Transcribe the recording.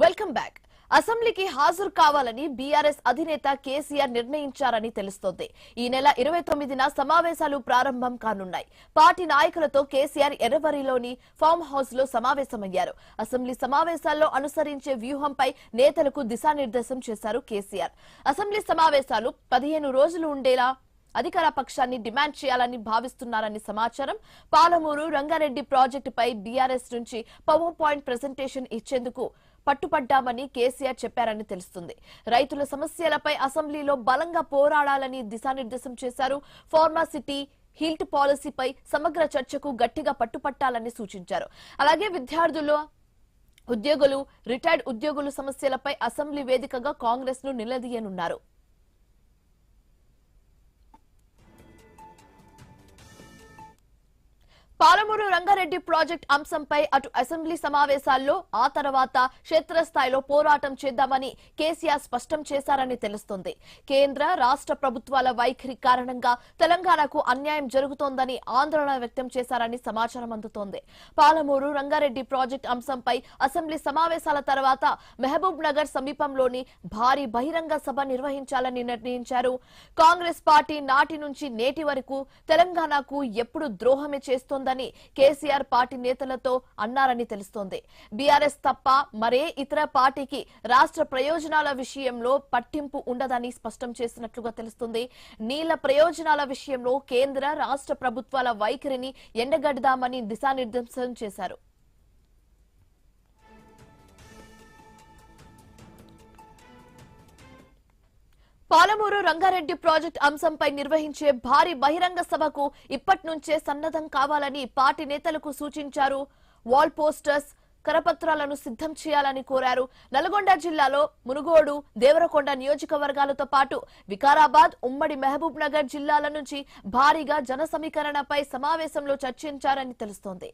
Welcome back. అసెంబ్లీకి హాజరు కావాలని బీఆర్ఎస్ అధినేత కేసీఆర్ నిర్ణయించారని తెలుస్తోంది. ఈ నెల 29న సమావేశాలు ప్రారంభం కానున్నాయి. పార్టీ నాయకులతో కేసీఆర్ ఎర్రవరిలోని ఫామ్ హౌస్ లో సమావేశమయ్యారు. అసెంబ్లీ సమావేశాల్లో అనుసరించే వ్యూహంపై నేతలకు దిశానిర్దేశం చేశారు కేసీఆర్. అసెంబ్లీ సమావేశాలు 15 రోజులు ఉండేలా అధికార పక్షాన్ని డిమాండ్ చేయాలని భావిస్తున్నారని సమాచారం. పాలమూరు రంగారెడ్డి ప్రాజెక్టుపై బీఆర్ఎస్ నుంచి పవర్ పాయింట్ ప్రెజెంటేషన్ ఇచ్చేందుకు పట్టుపడ్డామని కేసీఆర్ చెప్పారని తెలుస్తుంది. రైతుల సమస్యలపై అసెంబ్లీలో బలంగా పోరాడాలని దిశానిర్దేశం చేశారు. ఫార్మాసిటీ హిల్ట్ పాలసీపై సమగ్ర చర్చకు గట్టిగా పట్టుపట్టాలని సూచించారు. అలాగే విద్యార్థులు, ఉద్యోగులు, రిటైర్డ్ ఉద్యోగుల సమస్యలపై అసెంబ్లీ వేదికగా కాంగ్రెస్ ను నిలదీయనున్నారు. పాలమూరు రంగారెడ్డి ప్రాజెక్ట్ అంశంపై అటు అసెంబ్లీ సమావేశాల్లో ఆ తర్వాత క్షేత్రస్థాయిలో పోరాటం చేద్దామని కేసీఆర్ స్పష్టం చేశారని తెలుస్తోంది. కేంద్ర రాష్ట్ర ప్రభుత్వాల వైఖరి కారణంగా తెలంగాణకు అన్యాయం జరుగుతోందని ఆందోళన వ్యక్తం చేశారని సమాచారం అందుతోంది. పాలమూరు రంగారెడ్డి ప్రాజెక్ట్ అంశంపై అసెంబ్లీ సమావేశాల తర్వాత మహబూబ్ నగర్ సమీపంలోని భారీ బహిరంగ సభ నిర్వహించాలని నిర్ణయించారు. కాంగ్రెస్ పార్టీ నాటి నుంచి నేటి వరకు తెలంగాణకు ఎప్పుడు ద్రోహమే చేస్తోందని కేసీఆర్ పార్టీ నేతలతో అన్నారని తెలుస్తోంది. బీఆర్ఎస్ తప్ప మరే ఇతర పార్టీకి రాష్ట్ర ప్రయోజనాల విషయంలో పట్టింపు ఉండదని స్పష్టం చేసినట్లుగా తెలుస్తుంది. నీళ్ల ప్రయోజనాల విషయంలో కేంద్ర రాష్ట్ర ప్రభుత్వాల వైఖరిని ఎండగడదామని దిశానిర్దేశం చేశారు. పాలమూరు రంగారెడ్డి ప్రాజెక్ట్ అంశంపై నిర్వహించే భారీ బహిరంగ సభకు ఇప్పటి నుంచే సన్నద్ధం కావాలని పార్టీ నేతలకు సూచించారు. వాల్ పోస్టర్స్, కరపత్రాలను సిద్ధం చేయాలని కోరారు. నల్గొండ జిల్లాలో మునుగోడు, దేవరకొండ నియోజకవర్గాలతో పాటు వికారాబాద్, ఉమ్మడి మహబూబ్ నగర్ జిల్లాల నుంచి భారీగా జన సమీకరణపై సమావేశంలో చర్చించారని తెలుస్తోంది.